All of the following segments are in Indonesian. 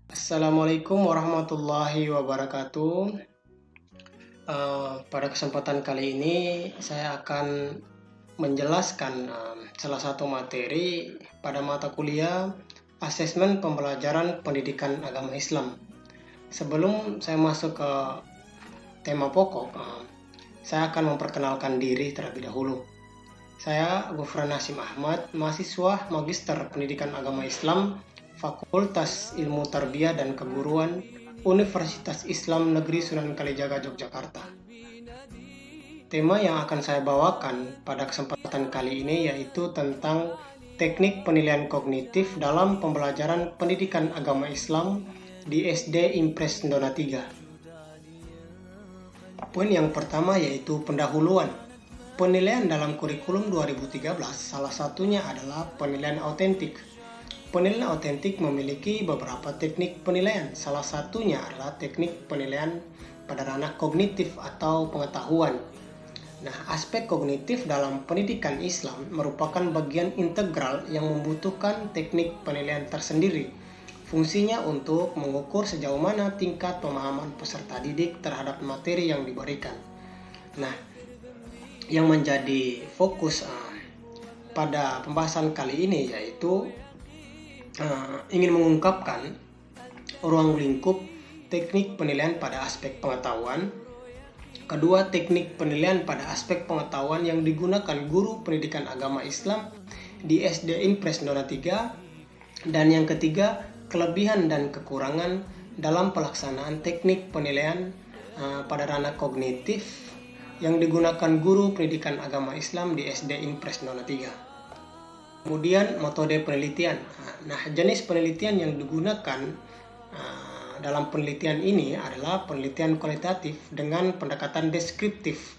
Assalamualaikum warahmatullahi wabarakatuh. Pada kesempatan kali ini saya akan menjelaskan salah satu materi pada mata kuliah Asesmen Pembelajaran Pendidikan Agama Islam. Sebelum saya masuk ke tema pokok, saya akan memperkenalkan diri terlebih dahulu. Saya Gufran Hasim Ahmad, mahasiswa Magister Pendidikan Agama Islam Fakultas Ilmu Tarbiyah dan Keguruan Universitas Islam Negeri Sunan Kalijaga, Yogyakarta. Tema yang akan saya bawakan pada kesempatan kali ini yaitu tentang teknik penilaian kognitif dalam pembelajaran pendidikan agama Islam di SD Impres Ndona 3. Poin yang pertama yaitu pendahuluan. Penilaian dalam kurikulum 2013 salah satunya adalah penilaian autentik. Penilaian autentik memiliki beberapa teknik penilaian. Salah satunya adalah teknik penilaian pada ranah kognitif atau pengetahuan. Nah, aspek kognitif dalam pendidikan Islam merupakan bagian integral yang membutuhkan teknik penilaian tersendiri. Fungsinya untuk mengukur sejauh mana tingkat pemahaman peserta didik terhadap materi yang diberikan. Nah, yang menjadi fokus pada pembahasan kali ini yaitu ingin mengungkapkan ruang lingkup teknik penilaian pada aspek pengetahuan. Kedua, teknik penilaian pada aspek pengetahuan yang digunakan guru pendidikan agama Islam di SD Impres Ndona 3. Dan yang ketiga, kelebihan dan kekurangan dalam pelaksanaan teknik penilaian pada ranah kognitif yang digunakan guru pendidikan agama Islam di SD Impres Ndona 3. Kemudian metode penelitian. Nah, jenis penelitian yang digunakan dalam penelitian ini adalah penelitian kualitatif dengan pendekatan deskriptif.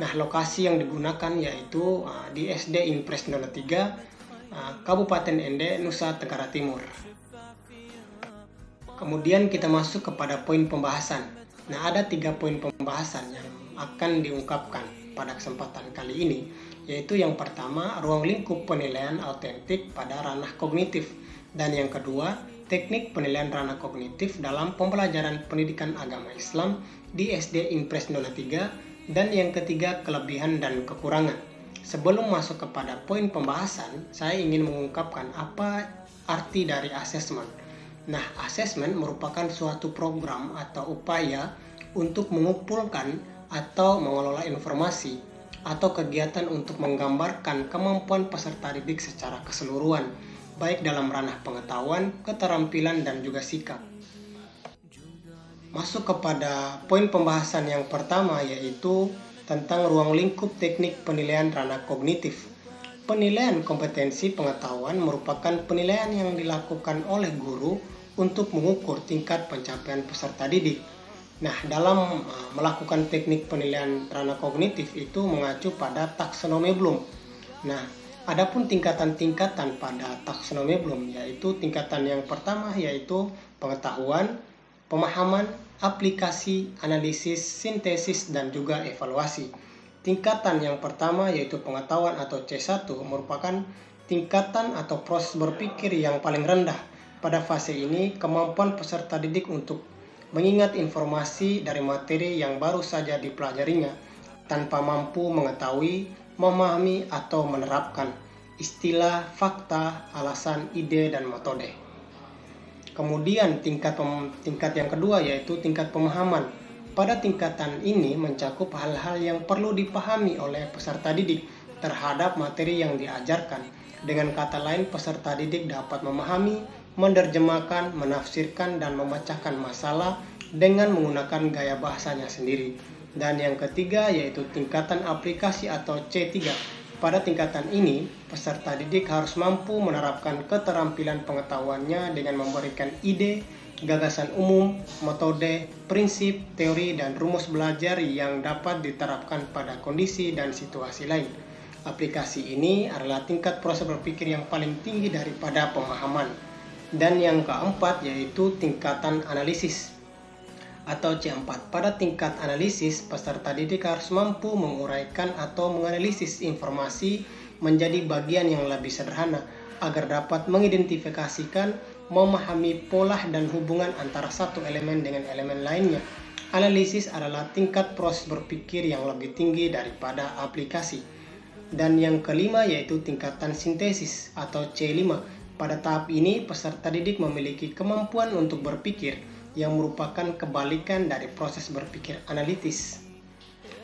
Nah, lokasi yang digunakan yaitu di SD Impres Ndona 3, Kabupaten Ende, Nusa Tenggara Timur. Kemudian kita masuk kepada poin pembahasan. Nah, ada 3 poin pembahasan yang akan diungkapkan pada kesempatan kali ini, yaitu yang pertama, ruang lingkup penilaian autentik pada ranah kognitif, dan yang kedua, teknik penilaian ranah kognitif dalam pembelajaran pendidikan agama Islam di SD Impres Ndona 3, dan yang ketiga, kelebihan dan kekurangan. Sebelum masuk kepada poin pembahasan, saya ingin mengungkapkan apa arti dari asesmen. Nah, asesmen merupakan suatu program atau upaya untuk mengumpulkan atau mengelola informasi atau kegiatan untuk menggambarkan kemampuan peserta didik secara keseluruhan, baik dalam ranah pengetahuan, keterampilan, dan juga sikap. Masuk kepada poin pembahasan yang pertama yaitu tentang ruang lingkup teknik penilaian ranah kognitif. Penilaian kompetensi pengetahuan merupakan penilaian yang dilakukan oleh guru untuk mengukur tingkat pencapaian peserta didik. Nah, dalam melakukan teknik penilaian ranah kognitif itu mengacu pada taksonomi Bloom. Nah, adapun tingkatan-tingkatan pada taksonomi Bloom yaitu tingkatan yang pertama yaitu pengetahuan, pemahaman, aplikasi, analisis, sintesis, dan juga evaluasi. Tingkatan yang pertama yaitu pengetahuan atau C1 merupakan tingkatan atau proses berpikir yang paling rendah. Pada fase ini, kemampuan peserta didik untuk mengingat informasi dari materi yang baru saja dipelajarinya tanpa mampu mengetahui, memahami, atau menerapkan istilah, fakta, alasan, ide, dan metode. Kemudian tingkat yang kedua yaitu tingkat pemahaman. Pada tingkatan ini mencakup hal-hal yang perlu dipahami oleh peserta didik terhadap materi yang diajarkan. Dengan kata lain, peserta didik dapat memahami, menerjemahkan, menafsirkan, dan memecahkan masalah dengan menggunakan gaya bahasanya sendiri. Dan yang ketiga yaitu tingkatan aplikasi atau C3. Pada tingkatan ini, peserta didik harus mampu menerapkan keterampilan pengetahuannya dengan memberikan ide, gagasan umum, metode, prinsip, teori, dan rumus belajar yang dapat diterapkan pada kondisi dan situasi lain. Aplikasi ini adalah tingkat proses berpikir yang paling tinggi daripada pemahaman. Dan yang keempat yaitu tingkatan analisis atau C4. Pada tingkat analisis, peserta didik harus mampu menguraikan atau menganalisis informasi menjadi bagian yang lebih sederhana agar dapat mengidentifikasikan memahami pola dan hubungan antara satu elemen dengan elemen lainnya. Analisis adalah tingkat proses berpikir yang lebih tinggi daripada aplikasi. Dan yang kelima yaitu tingkatan sintesis atau C5. Pada tahap ini, peserta didik memiliki kemampuan untuk berpikir yang merupakan kebalikan dari proses berpikir analitis.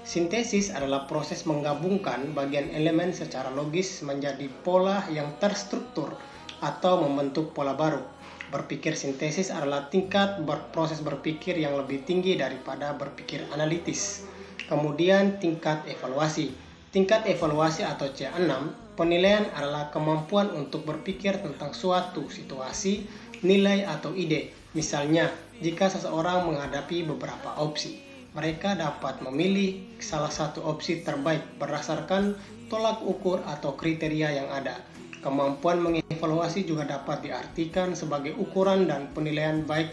Sintesis adalah proses menggabungkan bagian elemen secara logis menjadi pola yang terstruktur atau membentuk pola baru. Berpikir sintesis adalah tingkat proses berpikir yang lebih tinggi daripada berpikir analitis. Kemudian tingkat evaluasi. Tingkat evaluasi atau C6, penilaian adalah kemampuan untuk berpikir tentang suatu situasi, nilai atau ide. Misalnya, jika seseorang menghadapi beberapa opsi, mereka dapat memilih salah satu opsi terbaik berdasarkan tolak ukur atau kriteria yang ada. Kemampuan mengevaluasi juga dapat diartikan sebagai ukuran dan penilaian baik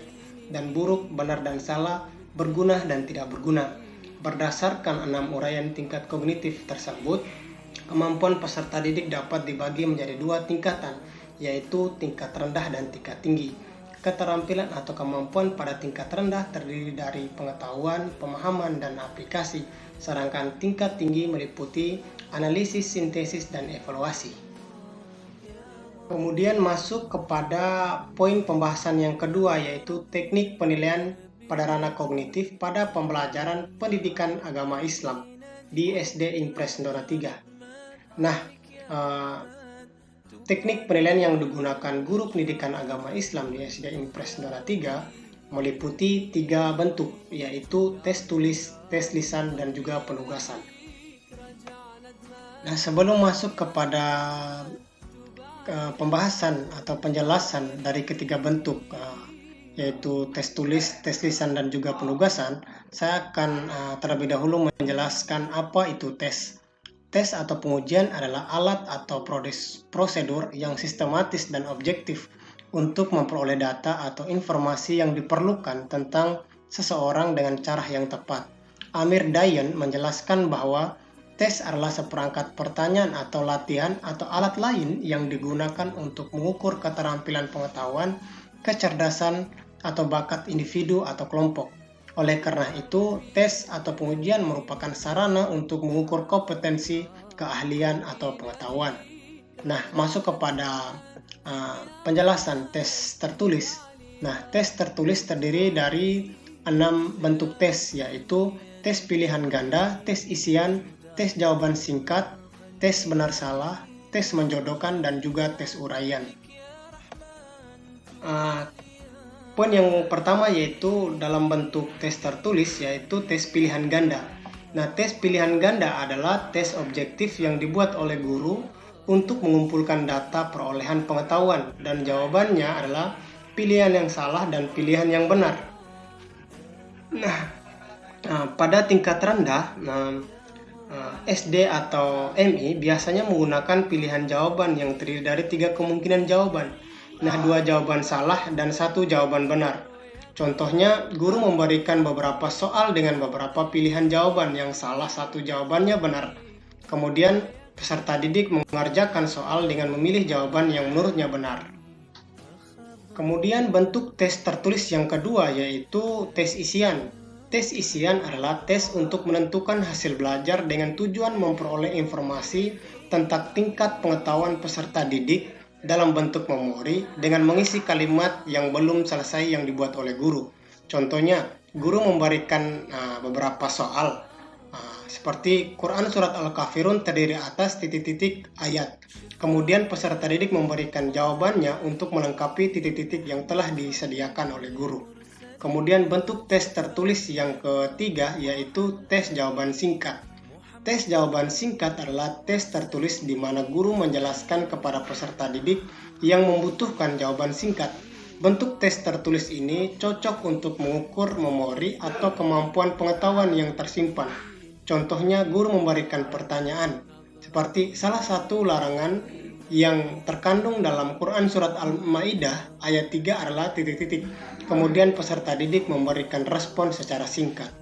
dan buruk, benar dan salah, berguna dan tidak berguna. Berdasarkan 6 uraian tingkat kognitif tersebut, kemampuan peserta didik dapat dibagi menjadi 2 tingkatan, yaitu tingkat rendah dan tingkat tinggi. Keterampilan atau kemampuan pada tingkat rendah terdiri dari pengetahuan, pemahaman, dan aplikasi, sedangkan tingkat tinggi meliputi analisis, sintesis, dan evaluasi. Kemudian masuk kepada poin pembahasan yang kedua, yaitu teknik penilaian pada ranah kognitif pada pembelajaran pendidikan agama Islam di SD Impres Ndora 3. Nah, teknik penilaian yang digunakan guru pendidikan agama Islam di SD Impres Ndora 3 meliputi 3 bentuk, yaitu tes tulis, tes lisan, dan juga penugasan. Nah, sebelum masuk kepada pembahasan atau penjelasan dari ketiga bentuk, yaitu tes tulis, tes lisan, dan juga penugasan, saya akan terlebih dahulu menjelaskan apa itu tes. Tes atau pengujian adalah alat atau prosedur yang sistematis dan objektif untuk memperoleh data atau informasi yang diperlukan tentang seseorang dengan cara yang tepat. Amir Dayan menjelaskan bahwa tes adalah seperangkat pertanyaan atau latihan atau alat lain yang digunakan untuk mengukur keterampilan pengetahuan, kecerdasan, atau bakat individu atau kelompok. Oleh karena itu, tes atau pengujian merupakan sarana untuk mengukur kompetensi, keahlian, atau pengetahuan. Nah, masuk kepada penjelasan tes tertulis. Nah, tes tertulis terdiri dari 6 bentuk tes, yaitu tes pilihan ganda, tes isian, tes jawaban singkat, tes benar salah, tes menjodohkan, dan juga tes uraian. Poin yang pertama yaitu dalam bentuk tes tertulis, yaitu tes pilihan ganda. Nah, tes pilihan ganda adalah tes objektif yang dibuat oleh guru untuk mengumpulkan data perolehan pengetahuan, dan jawabannya adalah pilihan yang salah dan pilihan yang benar. Nah, pada tingkat rendah, SD atau MI biasanya menggunakan pilihan jawaban yang terdiri dari 3 kemungkinan jawaban. Nah, 2 jawaban salah dan 1 jawaban benar. Contohnya, guru memberikan beberapa soal dengan beberapa pilihan jawaban yang salah 1 jawabannya benar. Kemudian, peserta didik mengerjakan soal dengan memilih jawaban yang menurutnya benar. Kemudian bentuk tes tertulis yang kedua yaitu tes isian. Tes isian adalah tes untuk menentukan hasil belajar dengan tujuan memperoleh informasi tentang tingkat pengetahuan peserta didik dalam bentuk memori dengan mengisi kalimat yang belum selesai yang dibuat oleh guru. Contohnya, guru memberikan beberapa soal seperti Quran Surat Al-Kafirun terdiri atas titik-titik ayat. Kemudian peserta didik memberikan jawabannya untuk melengkapi titik-titik yang telah disediakan oleh guru. Kemudian bentuk tes tertulis yang ketiga yaitu tes jawaban singkat. Tes jawaban singkat adalah tes tertulis di mana guru menjelaskan kepada peserta didik yang membutuhkan jawaban singkat. Bentuk tes tertulis ini cocok untuk mengukur memori atau kemampuan pengetahuan yang tersimpan. Contohnya, guru memberikan pertanyaan seperti salah satu larangan yang terkandung dalam Quran Surat Al-Ma'idah ayat 3 adalah titik-titik. Kemudian peserta didik memberikan respon secara singkat.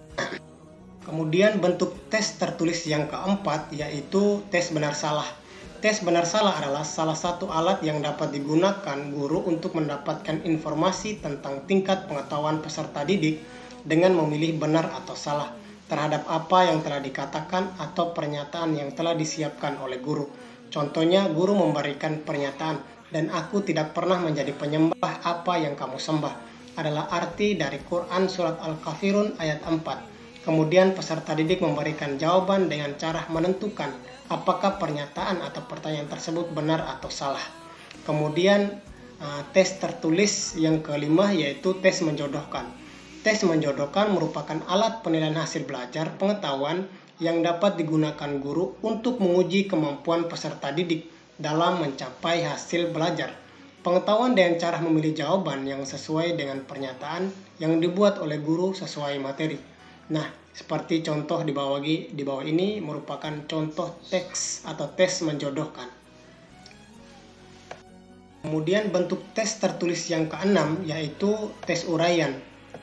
Kemudian bentuk tes tertulis yang keempat yaitu tes benar salah. tes benar salah adalah salah satu alat yang dapat digunakan guru untuk mendapatkan informasi tentang tingkat pengetahuan peserta didik dengan memilih benar atau salah terhadap apa yang telah dikatakan atau pernyataan yang telah disiapkan oleh guru. Contohnya, guru memberikan pernyataan, "Dan aku tidak pernah menjadi penyembah apa yang kamu sembah," adalah arti dari Quran Surat Al-Kafirun ayat 4. Kemudian peserta didik memberikan jawaban dengan cara menentukan apakah pernyataan atau pertanyaan tersebut benar atau salah. Kemudian tes tertulis yang kelima yaitu tes menjodohkan. Tes menjodohkan merupakan alat penilaian hasil belajar pengetahuan yang dapat digunakan guru untuk menguji kemampuan peserta didik dalam mencapai hasil belajar pengetahuan dengan cara memilih jawaban yang sesuai dengan pernyataan yang dibuat oleh guru sesuai materi. Nah, seperti contoh di bawah ini merupakan contoh teks atau tes menjodohkan. Kemudian bentuk tes tertulis yang keenam yaitu tes uraian.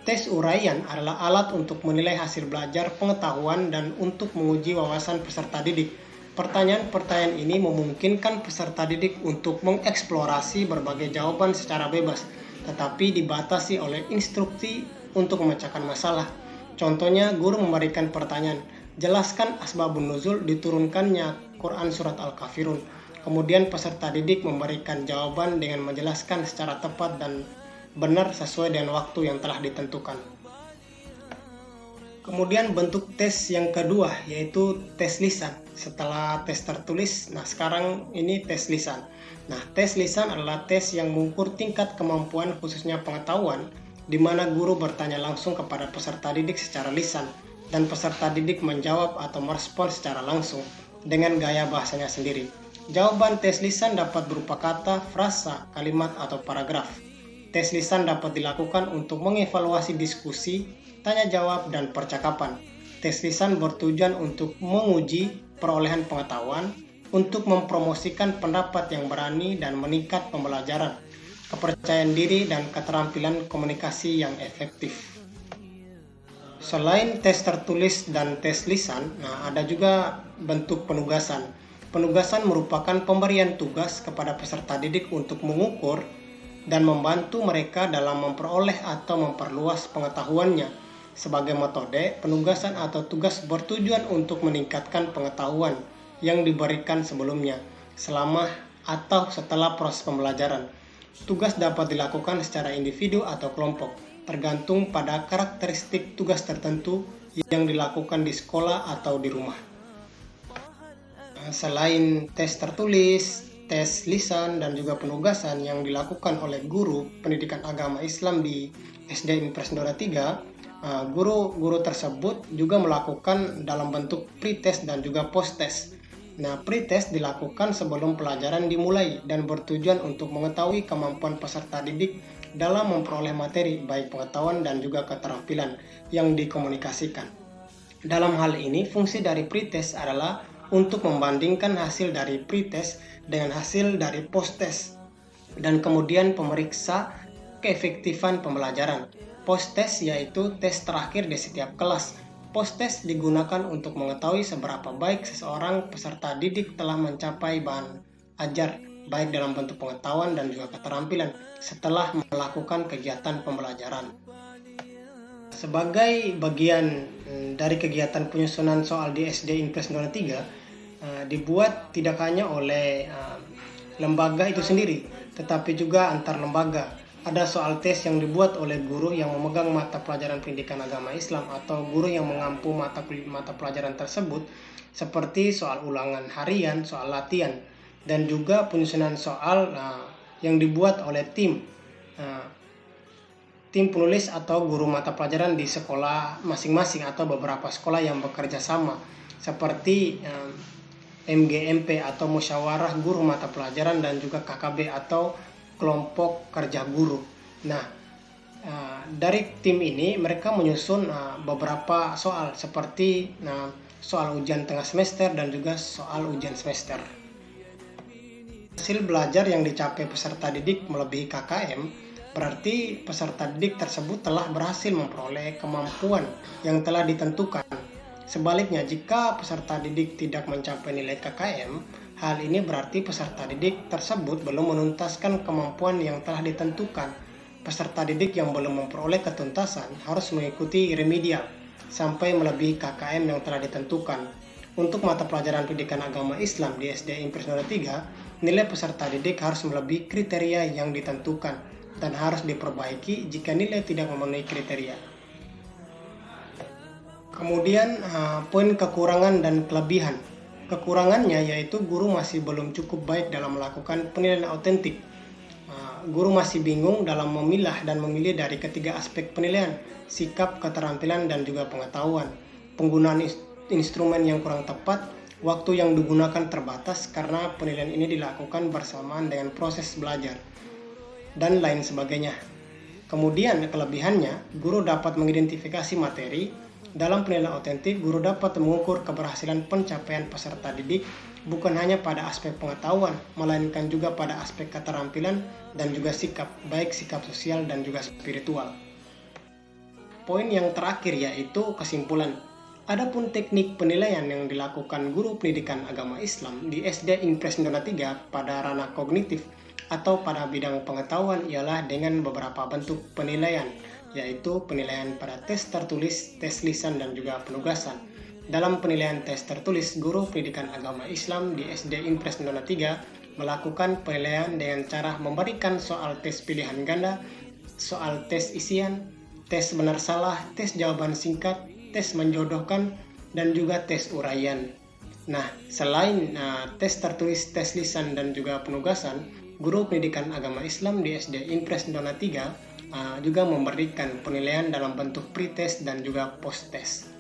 Tes uraian adalah alat untuk menilai hasil belajar pengetahuan dan untuk menguji wawasan peserta didik. Pertanyaan-pertanyaan ini memungkinkan peserta didik untuk mengeksplorasi berbagai jawaban secara bebas, tetapi dibatasi oleh instruksi untuk memecahkan masalah. Contohnya, guru memberikan pertanyaan, "Jelaskan asbabun nuzul diturunkannya Quran Surat Al-Kafirun." Kemudian peserta didik memberikan jawaban dengan menjelaskan secara tepat dan benar sesuai dengan waktu yang telah ditentukan. Kemudian bentuk tes yang kedua yaitu tes lisan. Setelah tes tertulis, sekarang ini tes lisan. Tes lisan adalah tes yang mengukur tingkat kemampuan khususnya pengetahuan di mana guru bertanya langsung kepada peserta didik secara lisan dan peserta didik menjawab atau merespon secara langsung dengan gaya bahasanya sendiri. Jawaban tes lisan dapat berupa kata, frasa, kalimat, atau paragraf. Tes lisan dapat dilakukan untuk mengevaluasi diskusi, tanya jawab, dan percakapan. Tes lisan bertujuan untuk menguji perolehan pengetahuan, untuk mempromosikan pendapat yang berani dan meningkat pembelajaran, kepercayaan diri, dan keterampilan komunikasi yang efektif. Selain tes tertulis dan tes lisan, ada juga bentuk penugasan. Penugasan merupakan pemberian tugas kepada peserta didik untuk mengukur dan membantu mereka dalam memperoleh atau memperluas pengetahuannya. Sebagai metode, penugasan atau tugas bertujuan untuk meningkatkan pengetahuan yang diberikan sebelumnya, selama atau setelah proses pembelajaran. Tugas dapat dilakukan secara individu atau kelompok, tergantung pada karakteristik tugas tertentu yang dilakukan di sekolah atau di rumah. Selain tes tertulis, tes lisan, dan juga penugasan yang dilakukan oleh guru pendidikan agama Islam di SD Impres Dora 3, guru-guru tersebut juga melakukan dalam bentuk pre-test dan juga post-test. Pre-test dilakukan sebelum pelajaran dimulai dan bertujuan untuk mengetahui kemampuan peserta didik dalam memperoleh materi, baik pengetahuan dan juga keterampilan yang dikomunikasikan. Dalam hal ini, fungsi dari pre-test adalah untuk membandingkan hasil dari pre-test dengan hasil dari post-test dan kemudian pemeriksa keefektifan pembelajaran. Post-test yaitu tes terakhir di setiap kelas. Post-test digunakan untuk mengetahui seberapa baik seseorang peserta didik telah mencapai bahan ajar, baik dalam bentuk pengetahuan dan juga keterampilan setelah melakukan kegiatan pembelajaran. Sebagai bagian dari kegiatan penyusunan soal di SD Impres Dora 3, dibuat tidak hanya oleh lembaga itu sendiri, tetapi juga antar lembaga. Ada soal tes yang dibuat oleh guru yang memegang mata pelajaran pendidikan agama Islam atau guru yang mengampu mata pelajaran tersebut, seperti soal ulangan harian, soal latihan, dan juga penyusunan soal yang dibuat oleh tim penulis atau guru mata pelajaran di sekolah masing-masing atau beberapa sekolah yang bekerja sama, seperti MGMP atau musyawarah guru mata pelajaran dan juga KKB atau kelompok kerja guru. Dari tim ini mereka menyusun beberapa soal seperti soal ujian tengah semester dan juga soal ujian semester. Hasil belajar yang dicapai peserta didik melebihi KKM berarti peserta didik tersebut telah berhasil memperoleh kemampuan yang telah ditentukan. Sebaliknya, jika peserta didik tidak mencapai nilai KKM, Hal ini berarti peserta didik tersebut belum menuntaskan kemampuan yang telah ditentukan. Peserta didik yang belum memperoleh ketuntasan harus mengikuti remedial sampai melebihi KKM yang telah ditentukan. Untuk mata pelajaran pendidikan agama Islam di SD Impres 03, nilai peserta didik harus melebihi kriteria yang ditentukan dan harus diperbaiki jika nilai tidak memenuhi kriteria. Kemudian poin kekurangan dan kelebihan. Kekurangannya yaitu guru masih belum cukup baik dalam melakukan penilaian autentik. Guru masih bingung dalam memilah dan memilih dari ketiga aspek penilaian, sikap, keterampilan, dan juga pengetahuan. Penggunaan instrumen yang kurang tepat, waktu yang digunakan terbatas karena penilaian ini dilakukan bersamaan dengan proses belajar, dan lain sebagainya. Kemudian kelebihannya, guru dapat mengidentifikasi materi. Dalam penilaian autentik, guru dapat mengukur keberhasilan pencapaian peserta didik bukan hanya pada aspek pengetahuan, melainkan juga pada aspek keterampilan dan juga sikap, baik sikap sosial dan juga spiritual. Poin yang terakhir yaitu kesimpulan. Adapun teknik penilaian yang dilakukan guru pendidikan agama Islam di SD Impres 03 pada ranah kognitif atau pada bidang pengetahuan ialah dengan beberapa bentuk penilaian, yaitu penilaian pada tes tertulis, tes lisan, dan juga penugasan. Dalam penilaian tes tertulis, guru pendidikan agama Islam di SD Impres 03 melakukan penilaian dengan cara memberikan soal tes pilihan ganda, soal tes isian, tes benar salah, tes jawaban singkat, tes menjodohkan, dan juga tes uraian. Nah, selain tes tertulis, tes lisan, dan juga penugasan, guru pendidikan agama Islam di SD Impres 03 juga memberikan penilaian dalam bentuk pretest dan juga post-test.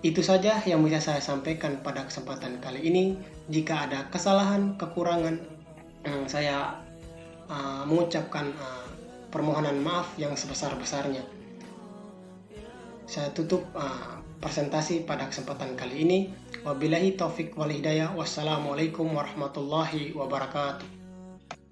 Itu saja yang bisa saya sampaikan pada kesempatan kali ini. Jika ada kesalahan, kekurangan, saya mengucapkan permohonan maaf yang sebesar-besarnya. Saya tutup presentasi pada kesempatan kali ini. Wabillahi taufik wal hidayah. Wassalamualaikum warahmatullahi wabarakatuh.